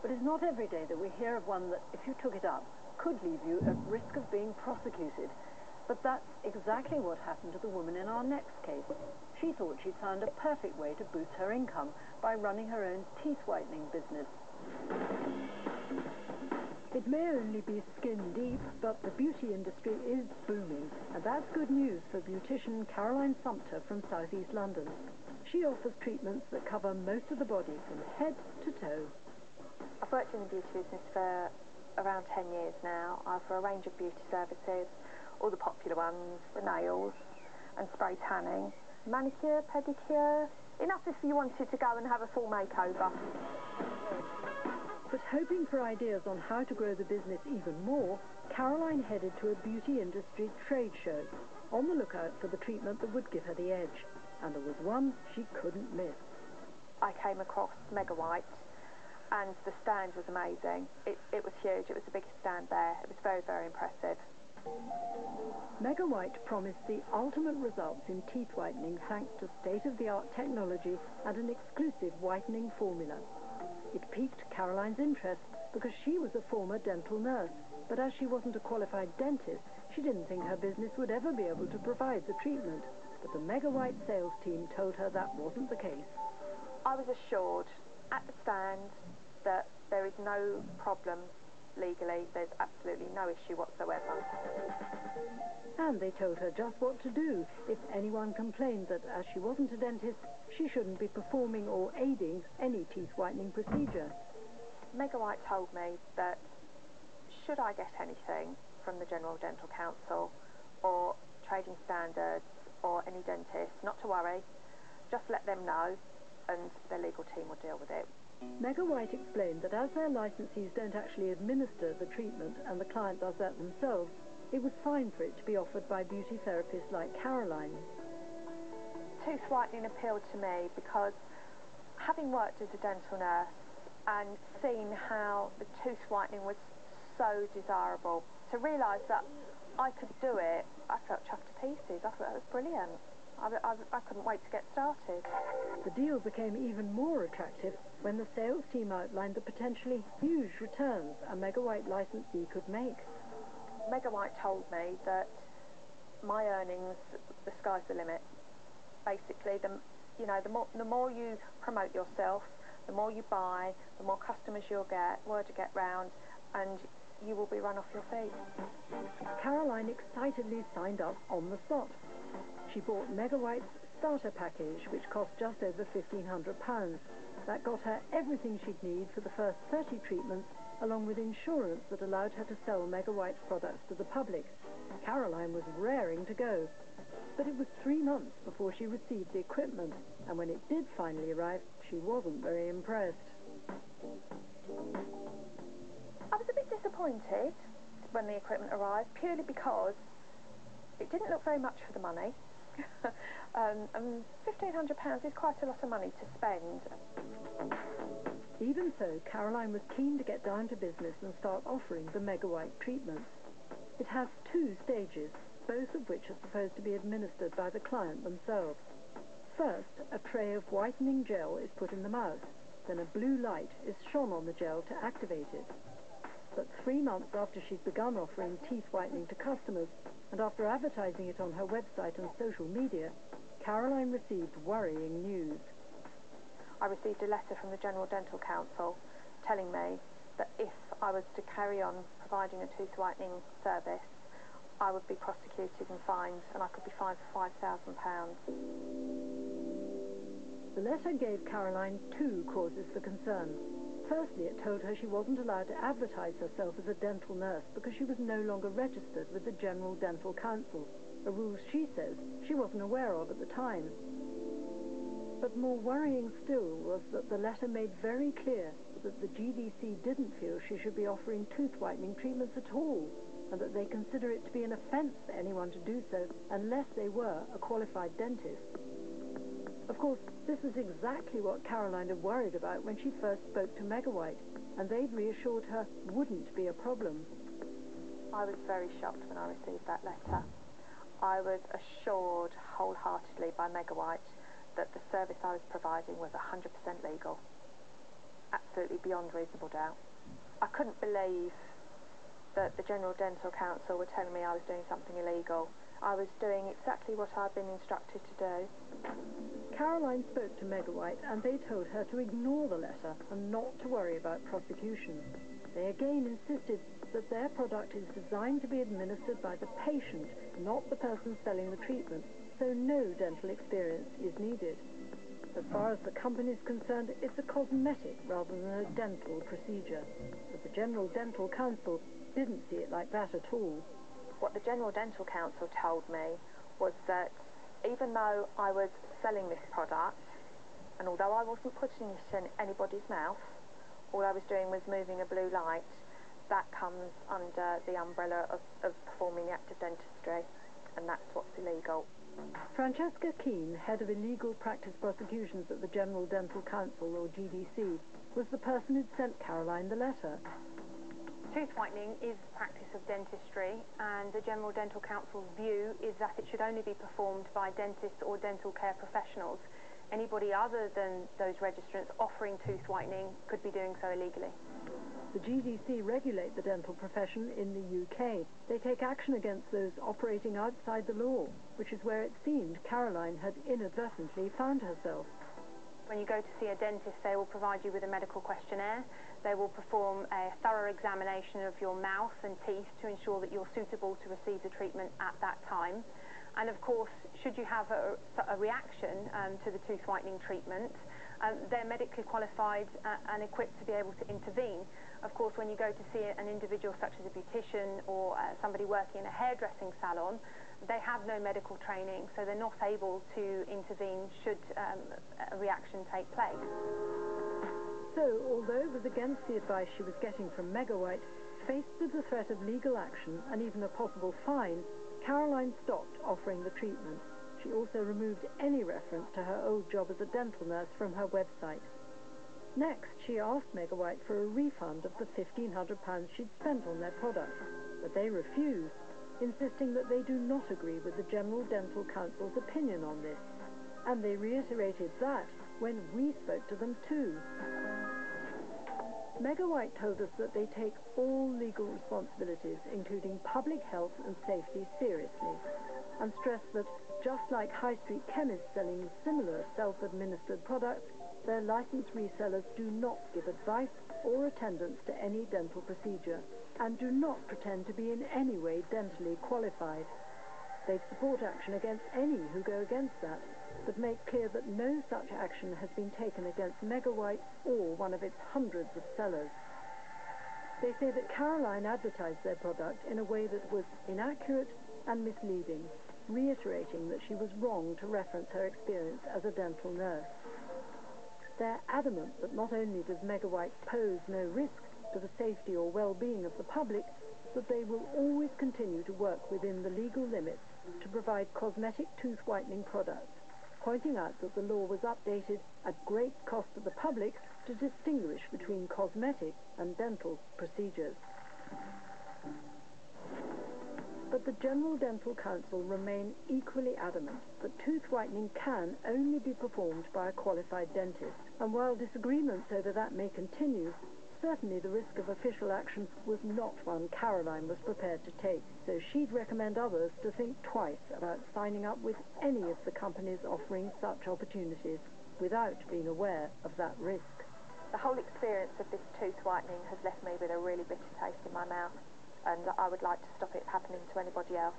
But it's not every day that we hear of one that, if you took it up, could leave you at risk of being prosecuted. But that's exactly what happened to the woman in our next case. She thought she'd found a perfect way to boost her income by running her own teeth whitening business. It may only be skin deep, but the beauty industry is booming, and that's good news for beautician Caroline Sumpter from southeast London. She offers treatments that cover most of the body from head to toe. I've worked in the beauty business for around 10 years now. I offer a range of beauty services, all the popular ones, the nails and spray tanning, manicure, pedicure, enough if you wanted to go and have a full makeover. But hoping for ideas on how to grow the business even more, Caroline headed to a beauty industry trade show, on the lookout for the treatment that would give her the edge. And there was one she couldn't miss. I came across Megawhite, and the stand was amazing. It was huge. It was the biggest stand there. It was very, very impressive. Megawhite promised the ultimate results in teeth whitening thanks to state-of-the-art technology and an exclusive whitening formula. It piqued Caroline's interest because she was a former dental nurse, but as she wasn't a qualified dentist, she didn't think her business would ever be able to provide the treatment. But the Megawhite sales team told her that wasn't the case. I was assured at the stand that there is no problem legally. There's absolutely no issue whatsoever. And they told her just what to do if anyone complained that, as she wasn't a dentist, she shouldn't be performing or aiding any teeth whitening procedure. Megawhite told me that should I get anything from the General Dental Council or trading standards or any dentist, not to worry, just let them know and their legal team will deal with it. Megawhite explained that as their licensees don't actually administer the treatment and the client does that themselves, it was fine for it to be offered by beauty therapists like Caroline. Tooth whitening appealed to me because, having worked as a dental nurse and seen how the tooth whitening was so desirable, to realise that I could do it, I felt chuffed to pieces. I thought that was brilliant. I couldn't wait to get started. The deal became even more attractive when the sales team outlined the potentially huge returns a Megawhite licensee could make. Megawhite told me that my earnings, the sky's the limit. Basically, the more you promote yourself, the more you buy, the more customers you'll get, word to get round, and you will be run off your feet. Caroline excitedly signed up on the spot. She bought Megawhite's starter package, which cost just over £1,500. That got her everything she'd need for the first 30 treatments, along with insurance that allowed her to sell Megawhite's products to the public. Caroline was raring to go. But it was 3 months before she received the equipment, and when it did finally arrive, she wasn't very impressed. I was a bit disappointed when the equipment arrived, purely because it didn't look very much for the money. £1,500 is quite a lot of money to spend. Even so, Caroline was keen to get down to business and start offering the Megawhite treatments. It has 2 stages, both of which are supposed to be administered by the client themselves. First, a tray of whitening gel is put in the mouth. Then a blue light is shone on the gel to activate it. But 3 months after she'd begun offering teeth whitening to customers, and after advertising it on her website and social media, Caroline received worrying news. I received a letter from the General Dental Council telling me that if I was to carry on providing a tooth whitening service, I would be prosecuted and fined, and I could be fined for £5,000. The letter gave Caroline 2 causes for concern. Firstly, it told her she wasn't allowed to advertise herself as a dental nurse because she was no longer registered with the General Dental Council, a rule she says she wasn't aware of at the time. But more worrying still was that the letter made very clear that the GDC didn't feel she should be offering tooth whitening treatments at all, and that they consider it to be an offence for anyone to do so unless they were a qualified dentist. Of course, this was exactly what Caroline had worried about when she first spoke to Megawhite, and they'd reassured her wouldn't be a problem. I was very shocked when I received that letter. I was assured wholeheartedly by Megawhite that the service I was providing was 100% legal. absolutely beyond reasonable doubt. I couldn't believe that the General Dental Council were telling me I was doing something illegal. I was doing exactly what I'd been instructed to do. Caroline spoke to Megawhite and they told her to ignore the letter and not to worry about prosecution. They again insisted that their product is designed to be administered by the patient, not the person selling the treatment, so no dental experience is needed. As far as the company is concerned, it's a cosmetic rather than a dental procedure. But the General Dental Council didn't see it like that at all. What the General Dental Council told me was that even though I was selling this product, and although I wasn't putting it in anybody's mouth, all I was doing was moving a blue light, that comes under the umbrella of performing the act of dentistry, and that's what's illegal. Francesca Keen, head of illegal practice prosecutions at the General Dental Council, or GDC, was the person who'd sent Caroline the letter. Tooth whitening is the practice of dentistry, and the General Dental Council's view is that it should only be performed by dentists or dental care professionals. Anybody other than those registrants offering tooth whitening could be doing so illegally. The GDC regulate the dental profession in the UK. They take action against those operating outside the law, which is where it seemed Caroline had inadvertently found herself. When you go to see a dentist, they will provide you with a medical questionnaire. They will perform a thorough examination of your mouth and teeth to ensure that you're suitable to receive the treatment at that time. And of course, should you have a reaction to the tooth whitening treatment, they're medically qualified and equipped to be able to intervene. Of course, when you go to see an individual such as a beautician or somebody working in a hairdressing salon, they have no medical training, so they're not able to intervene should a reaction take place. So, although it was against the advice she was getting from Megawhite, faced with the threat of legal action and even a possible fine, Caroline stopped offering the treatment. She also removed any reference to her old job as a dental nurse from her website. Next, she asked Megawhite for a refund of the £1,500 she'd spent on their product, but they refused, insisting that they do not agree with the General Dental Council's opinion on this. And they reiterated that when we spoke to them too. Megawhite told us that they take all legal responsibilities, including public health and safety, seriously, and stressed that, just like high street chemists selling similar self-administered products, their licensed resellers do not give advice or attendance to any dental procedure, and do not pretend to be in any way dentally qualified. They'd support action against any who go against that, but make clear that no such action has been taken against Megawhite or one of its hundreds of sellers. They say that Caroline advertised their product in a way that was inaccurate and misleading, reiterating that she was wrong to reference her experience as a dental nurse. They're adamant that not only does Megawhite pose no risk to the safety or well-being of the public, but they will always continue to work within the legal limits to provide cosmetic tooth whitening products, pointing out that the law was updated at great cost to the public to distinguish between cosmetic and dental procedures. But the General Dental Council remain equally adamant that tooth whitening can only be performed by a qualified dentist, and while disagreements over that may continue, certainly the risk of official action was not one Caroline was prepared to take, so she'd recommend others to think twice about signing up with any of the companies offering such opportunities without being aware of that risk. The whole experience of this tooth whitening has left me with a really bitter taste in my mouth, and I would like to stop it happening to anybody else.